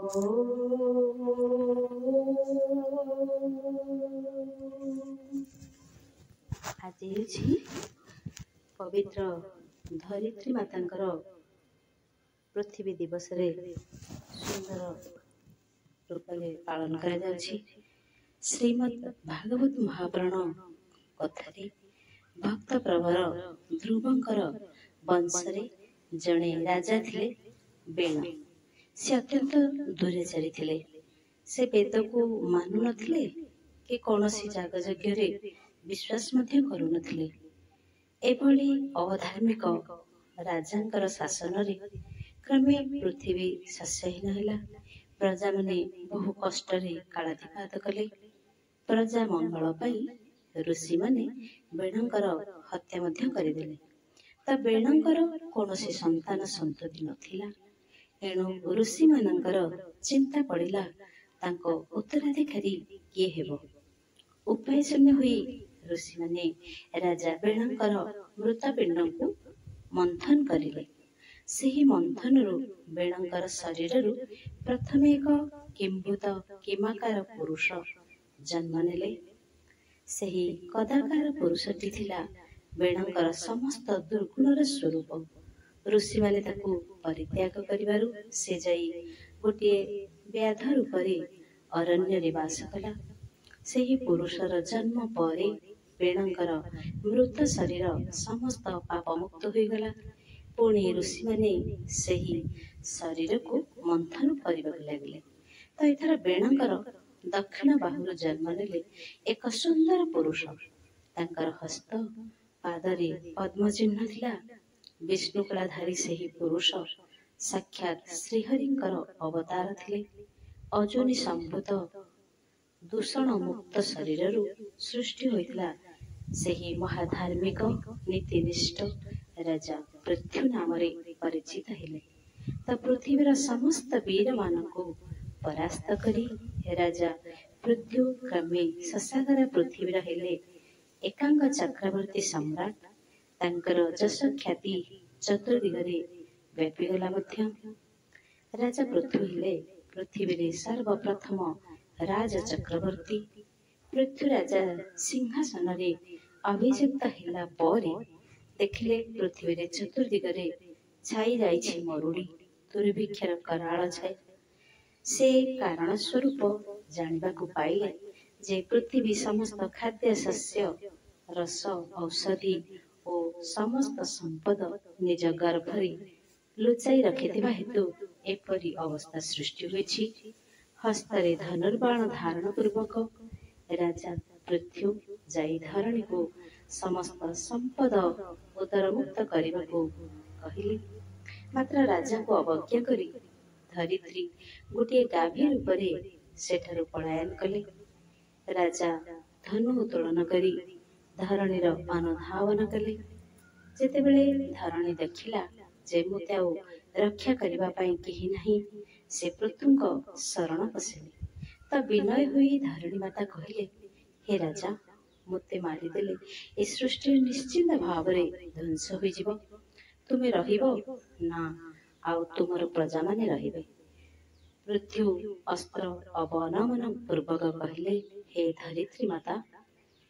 आज ହେଉଛି पवित्र धरित्री मातांकर पृथ्वी दिवस रे सुंदर रूप में पालन करा जाउछि। श्रीमद् भागवत महापुराण कथारे भक्त प्रवर ध्रुवंकर वंशरे जड़े राजा थिले बेण। से अत्यंत दुराचारी थिले। से वेद को मानु नथिले कि कौनसी यागयज्ञ रे विश्वास मध्य करू नथिले। एभली अधार्मिक राजांकर शासन रे क्रमे पृथ्वी शस्यहीन हैला। प्रजा माने बहु कष्ट रे कालातिपात कले। प्रजा मंगल पाई ऋषि माने बेणंकर हत्या मध्य करिदेले। ता बेणंकर कौनसी संतान संतति नथिला। एणु ऋषि मानंकर चिंता पड़िला तांको उत्तराधिकारी किए हेबो। उपाय शून्य हुई ऋषि माने राजा बेणंकर मृतपिंड को मंथन करिले। सेही मंथन रु बेणंकर शरीर रु प्रथम एक किंभूत किमाकार पुरुष जन्म नेले। सेही कदाकार पुरुषटी थिला बेणंकर समस्त दुर्गुणर स्वरूप। ऋषि माने ताकू परित्याग करिबारु से जाई गोटे व्याध रूपरे अरण्य रे वास कला। सेही पुरुषर जन्म परे बेणंकर मृत शरीर समस्त पाप मुक्त होई गला। पुणी ऋषि माने सेही शरीर को मंथन करिबाक लागिले। तो एथर बेणंकर दक्षिण बाहुर जन्म नेले एक सुंदर पुरुष। तांकर हस्त पादरे पद्म चिन्ह थिला। विष्णुकलाधारी सेही पुरुष साक्षात श्रीहरिंकर अवतार थिले। अजोनि संभूत दूषण मुक्त शरीर सृष्टि होइतिला। सेही महाधार्मिक नीतिनिष्ठ राजा पृथ्वी नाम रे परिचित हेले। त पृथ्वीर समस्त वीर मानकु परास्त करी राजा पृथ्वी क्रमे ससागर पृथ्वीर हेले एकांग चक्रवर्ती सम्राट। तांकर जश ख्याति चतुर्दिगरे व्यापीगला मध्य। राजा पृथ्वी हेले पृथ्वी सर्वप्रथम राज चक्रवर्ती। पृथ्वी राजा सिंहासन रे अभिषिक्त हेला परे देखिले पृथ्वी रे चतुर्दिगरे छाई जाइछि मरुड़ी दुर्भिक्षर कराल छाई। से कारण स्वरूप जानिबा को पाइले जे पृथ्वी समस्त खाद्य शस्य रस औषधि और समस्त संपद निज गर्भरे लुचाई रखिथिबा हेतु एपरी अवस्था सृष्टि होइछि। हस्तरे धनुर्बाण धारण पूर्वक राजा पृथ्वी जाई धरणी को समस्त संपद उदरमुक्त करने को कहिले। मात्र राजा को अवज्ञा करी धरित्री गोटे गाभी रूपरे सेठारु पलायन कले। राजा धनु उत्तोलन करी धरणीर अनुधावन कले। जेतेबेले धरणी देखिला जे मते आउ रक्षा करिबा पई केही नाही से पृथुंक शरण पसिले। त विनय हुई धरणी माता कहिले, हे राजा मते मारी देले ए सृष्टि निश्चित भावरे ध्वंस होई जिवो। तुमे रहिबो ना आउ तुमर प्रजा माने रहिबे। पृथ्वी अस्त्र अवनमन पूर्वक कहिले, हे धरित्री माता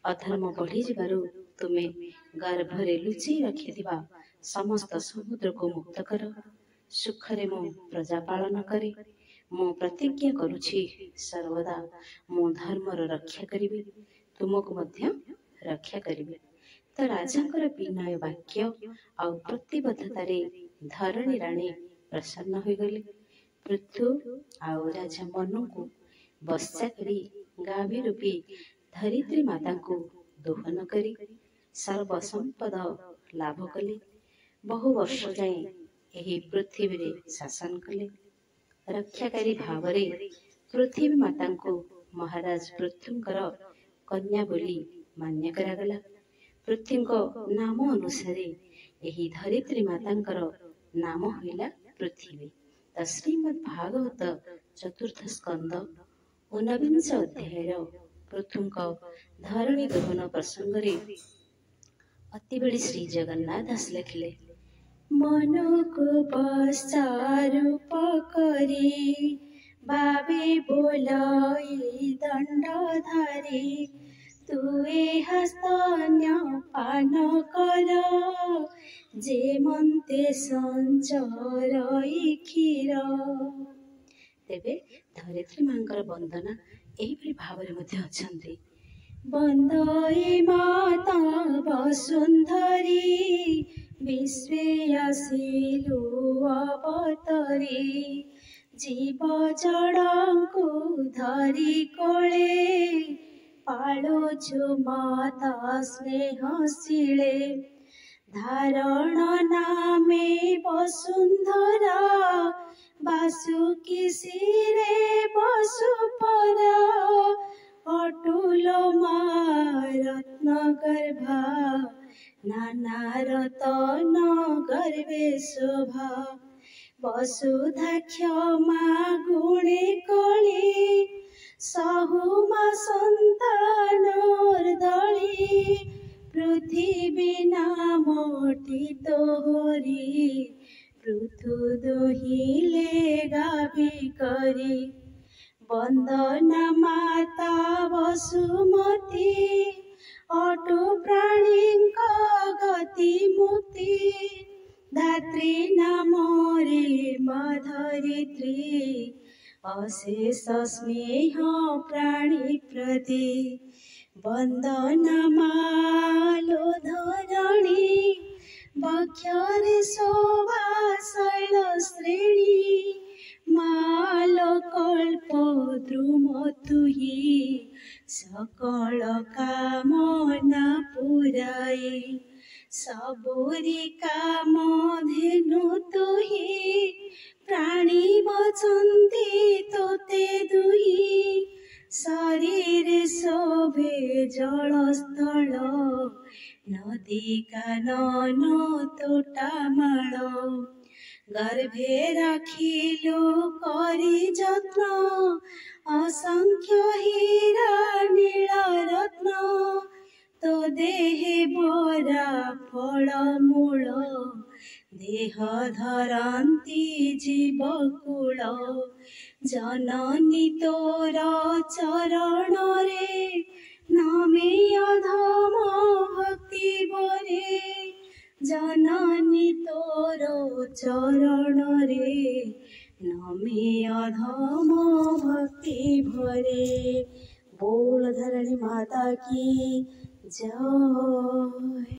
अधर्म बढ़ी जिबारु तुमे गर्भरे लुचि रखिथिबा समस्त समुद्र को मुक्त कर। सुखरे मो प्रजा पालन करे। मो प्रतिज्ञा करुछि सर्वदा मो धर्मर रक्षा करिबि, तुमको मध्य रक्षा करिबि। त राजांकर विनय वाक्य आउ प्रतिबद्धतारे धरणी राणी प्रसन्न होई गले। पृथ्वी आउ राजा मनु को बस्या करी गाभी रूपी धरित्री माता को दोहन करी सर्व संपद लाभ कले। बहु वर्ष जाए एही पृथ्वी रे शासन कले। रक्षाकारी भावरे पृथ्वी माता को महाराज पृथ्वींकर कन्या बोली मान्य करागला। पृथ्वींको नाम अनुसारे एही धरित्री मातांकर नाम होइला पृथ्वी। त श्रीमद् भागवत चतुर्थ स्कंद 19 अध्याय पृथ्वींको धरणी दोहन प्रसंग रे अति बड़ी श्री जगन्नाथ दास लिखले, मनो को पश्चारूप करी भावे बोलाई दंडधारी तुए हस्तन्य पान कर जे मन्ते संचरई क्षीर। तेबे धरित्री मांकर वंदना एहिपरि भावरे मध्ये अछन्ति। वन्दे माता वसुन्धरी विश्वे आसिलु अवतरी जीव जड़ंकु धरी कोले पालुछु माता स्नेहशीले धारण नामे वसुन्धरा बासुकी शिरे वसुपरा अटुल रत्न गर्भा नाना रतन गर्भे शोभा वसुधा क्षमा गुणे कली सहुमा सन्तानर दली पृथ्वी नामटी तोहरी पृथु दुहिले गावी करी वंदना माता वसुमती अटु प्राणी गति मुक्ति धात्री नाम रे धरित्री अशेष स्नेह प्राणी प्रति वंदना मालो धरणी बक्षरे शोभा शैल श्रेणी माल कल्प द्रुम तुही सकल कामना पुराई सबुरी काम धेनु तुही प्राणी बचन्ति तोते दुही शरीर शोभे जलस्थल नदी कानन तोटामाल गर्भे राखिलु करी जत्न असंख्य हीरा नील रत्न तो देहे बरा फल मूल देह धरंती जीवकूल जननी तोर चरण रे नमे अधम भक्ति बरे जननी तोर चरण रे नमे अधम भक्ति भरे। बोल धरणी माता की जय।